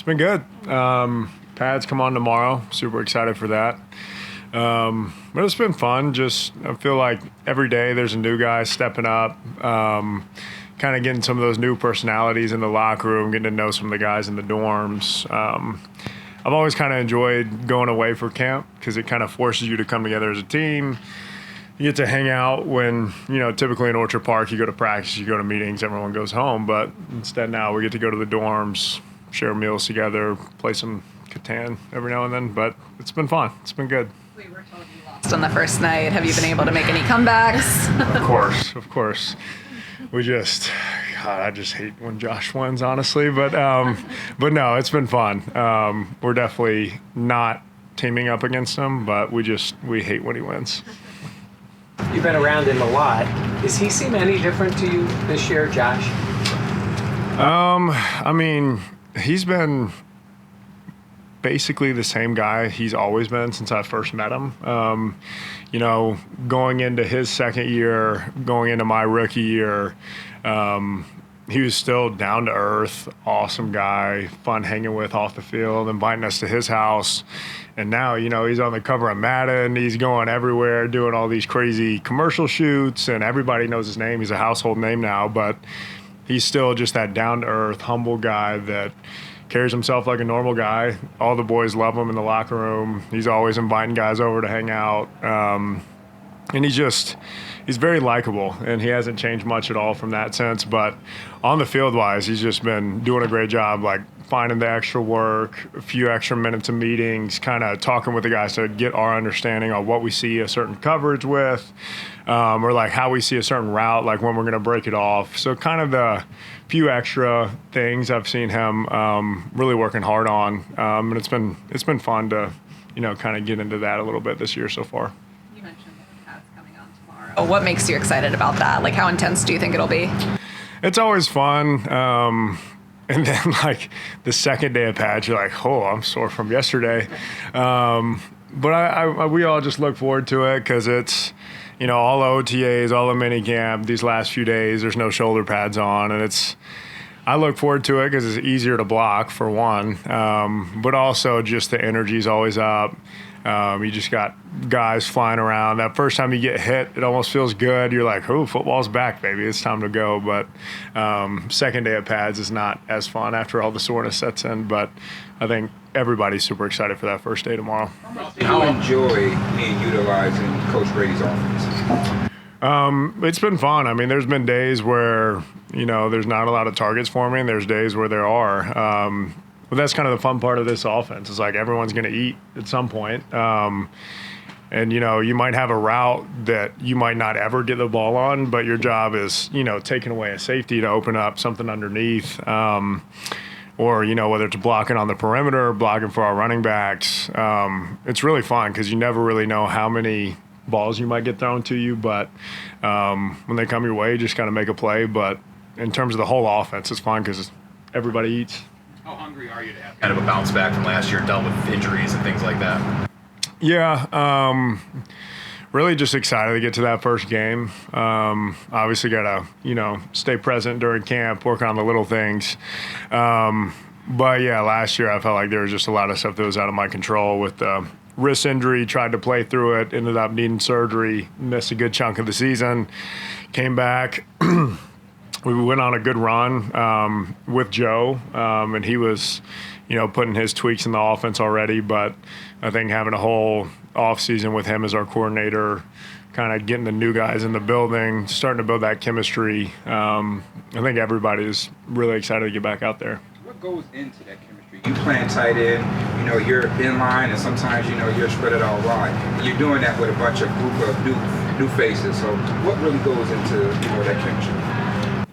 been good. Pads come on tomorrow. Super excited for that. But it's been fun. I feel like every day there's a new guy stepping up, kind of getting some of those new personalities in the locker room, getting to know some of the guys in the dorms. I've always kind of enjoyed going away for camp because it kind of forces you to come together as a team. You get to hang out when, typically in Orchard Park, you go to practice, you go to meetings, everyone goes home. But instead now we get to go to the dorms, share meals together, play some Catan every now and then. But it's been fun. It's been good. We were told you lost on the first night. Have you been able to make any comebacks? Of course. I just hate when Josh wins, honestly. But no, it's been fun. We're definitely not teaming up against him, but we hate when he wins. You've been around him a lot. Does he seem any different to you this year, Josh? He's been basically the same guy he's always been since I first met him. Going into his second year, going into my rookie year, he was still down to earth, awesome guy, fun hanging with off the field, inviting us to his house. And now, he's on the cover of Madden. He's going everywhere, doing all these crazy commercial shoots, and everybody knows his name. He's a household name now, but he's still just that down-to-earth, humble guy that carries himself like a normal guy. All the boys love him in the locker room. He's always inviting guys over to hang out. And he's very likable, and he hasn't changed much at all from that sense. But on the field-wise, he's just been doing a great job, like finding the extra work, a few extra minutes of meetings, kind of talking with the guys to get our understanding of what we see a certain coverage with, or like how we see a certain route, like when we're going to break it off. So kind of the few extra things I've seen him really working hard on, and it's been fun to, kind of get into that a little bit this year so far. You mentioned the Pads coming on tomorrow. What makes you excited about that? Like, how intense do you think it'll be? It's always fun. And then, like, the second day of pads, you're like, oh, I'm sore from yesterday. But we all just look forward to it because it's, all the OTAs, all the mini camp, these last few days, there's no shoulder pads on. And I look forward to it because it's easier to block, for one. But also just the energy's always up. You just got guys flying around. That first time you get hit, it almost feels good. You're like, oh, football's back, baby. It's time to go. But second day of pads is not as fun after all the soreness sets in. But I think everybody's super excited for that first day tomorrow. How enjoy being utilizing Coach Brady's offense? It's been fun. There's been days where, there's not a lot of targets for me, and there's days where there are. But that's kind of the fun part of this offense. It's like everyone's going to eat at some point. And, you might have a route that you might not ever get the ball on, but your job is, taking away a safety to open up something underneath. Or, whether it's blocking on the perimeter, blocking for our running backs. It's really fun because you never really know how many balls you might get thrown to you. But when they come your way, you just kind of make a play. But in terms of the whole offense, it's fun because everybody eats. How hungry are you to have kind of a bounce back from last year, dealt with injuries and things like that? Yeah, really just excited to get to that first game. Obviously got to, stay present during camp, work on the little things. But, yeah, last year I felt like there was just a lot of stuff that was out of my control with the wrist injury, tried to play through it, ended up needing surgery, missed a good chunk of the season, came back. We went on a good run with Joe, and he was, putting his tweaks in the offense already. But I think having a whole offseason with him as our coordinator, kind of getting the new guys in the building, starting to build that chemistry, I think everybody's really excited to get back out there. What goes into that chemistry? You playing tight end, you're in line, and sometimes, you're spread it all wide. And you're doing that with a bunch of group of new faces. So what really goes into, that chemistry?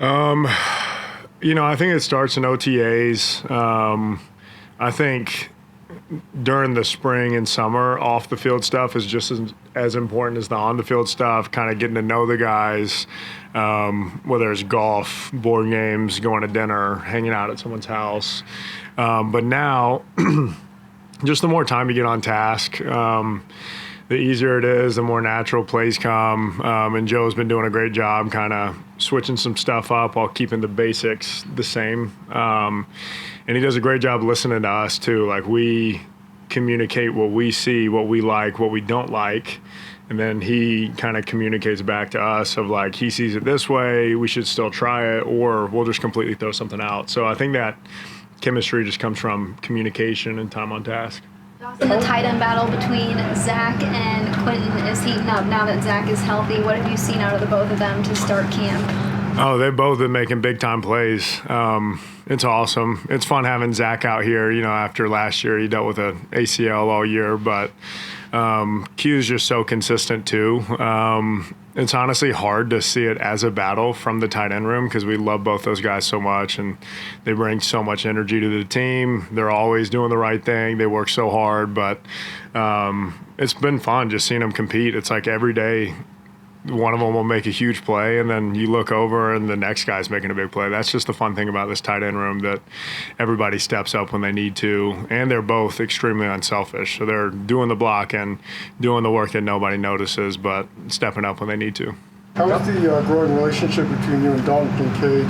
I think it starts in OTAs. I think during the spring and summer, off the field stuff is just as important as the on the field stuff, kind of getting to know the guys, whether it's golf, board games, going to dinner, hanging out at someone's house. But now, just the more time you get on task, the easier it is, the more natural plays come. And Joe's been doing a great job kind of switching some stuff up while keeping the basics the same. And he does a great job listening to us too. Like, we communicate what we see, what we like, what we don't like. And then he kind of communicates back to us of like, he sees it this way, we should still try it, or we'll just completely throw something out. So I think that chemistry just comes from communication and time on task. Dawson, the tight end battle between Zach and Quentin is heating up now that Zach is healthy. What have you seen out of the both of them to start camp? Oh, they've both been making big-time plays. It's awesome. It's fun having Zach out here. You know, after last year, he dealt with an ACL all year, but Q's just so consistent too. It's honestly hard to see it as a battle from the tight end room because we love both those guys so much, and they bring so much energy to the team. They're always doing the right thing. They work so hard, but it's been fun just seeing them compete. It's like every day one of them will make a huge play, and then you look over and the next guy's making a big play. That's just the fun thing about this tight end room, that everybody steps up when they need to, and they're both extremely unselfish. So they're doing the block and doing the work that nobody notices, but stepping up when they need to. How does the growing relationship between you and Dalton Kincaid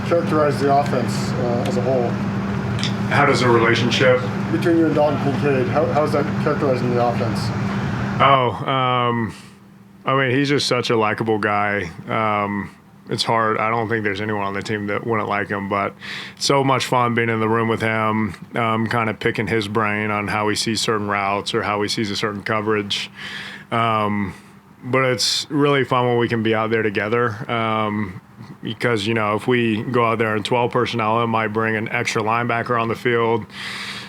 characterize the offense as a whole? How does the relationship between you and Dalton Kincaid, how is that characterizing the offense? I mean, he's just such a likable guy. It's hard. I don't think there's anyone on the team that wouldn't like him, but so much fun being in the room with him, kind of picking his brain on how he sees certain routes or how he sees a certain coverage. But it's really fun when we can be out there together, because, you know, if we go out there in 12 personnel, it might bring an extra linebacker on the field,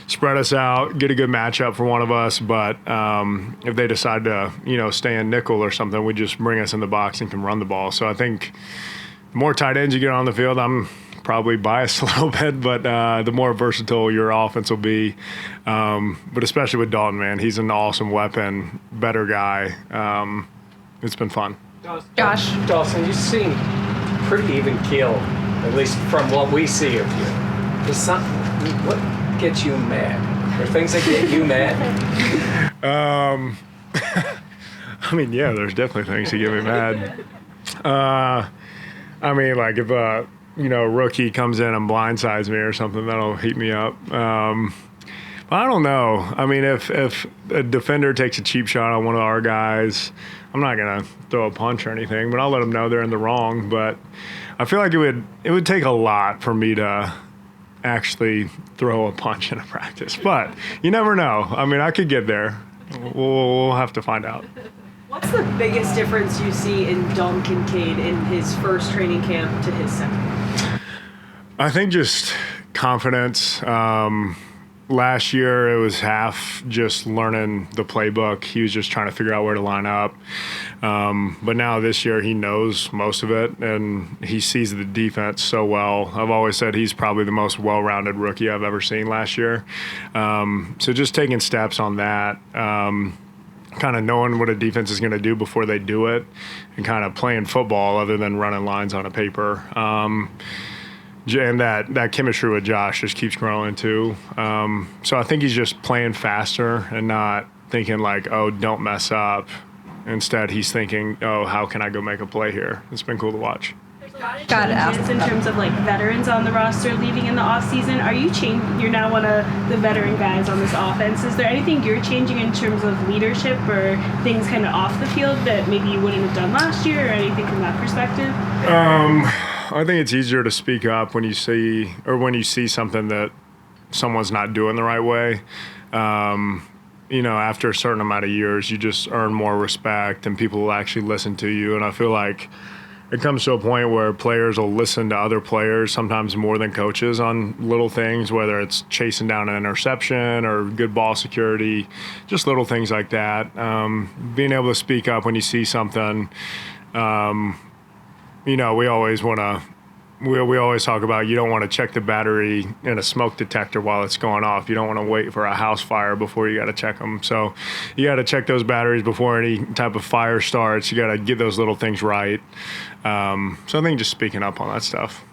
spread us out, get a good matchup for one of us. But if they decide to, you know, stay in nickel or something, we just bring us in the box and can run the ball. So I think the more tight ends you get on the field, I'm probably biased a little bit, but the more versatile your offense will be. But especially with Dalton, man, he's an awesome weapon, better guy. It's been fun. Josh. Dawson, you seem pretty even keel, at least from what we see of you. What gets you mad? Are things that get you mad? I mean, yeah, there's definitely things that get me mad. I mean, like if a rookie comes in and blindsides me or something, that'll heat me up. But I don't know. I mean, if a defender takes a cheap shot on one of our guys, I'm not gonna throw a punch or anything, but I'll let them know they're in the wrong. But I feel like it would take a lot for me to actually throw a punch in a practice. But you never know. I mean, I could get there. We'll have to find out. What's the biggest difference you see in Dalton Kincaid in his first training camp to his second? I think just confidence. Last year, it was half just learning the playbook. He was just trying to figure out where to line up. But now this year, he knows most of it, and he sees the defense so well. I've always said he's probably the most well-rounded rookie I've ever seen last year. So just taking steps on that, kind of knowing what a defense is going to do before they do it, and kind of playing football other than running lines on a paper. And that chemistry with Josh just keeps growing too. So I think he's just playing faster and not thinking like, oh, don't mess up. Instead, he's thinking, oh, how can I go make a play here? It's been cool to watch. There's a lot of changes in terms of like veterans on the roster leaving in the offseason. Are you You're now one of the veteran guys on this offense. Is there anything you're changing in terms of leadership or things kind of off the field that maybe you wouldn't have done last year, or anything from that perspective? I think it's easier to speak up when you see something that someone's not doing the right way. After a certain amount of years, you just earn more respect and people will actually listen to you. And I feel like it comes to a point where players will listen to other players, sometimes more than coaches, on little things, whether it's chasing down an interception or good ball security, just little things like that. Being able to speak up when you see something. We always talk about you don't want to check the battery in a smoke detector while it's going off. You don't want to wait for a house fire before you got to check them. So you got to check those batteries before any type of fire starts. You got to get those little things right. So I think just speaking up on that stuff.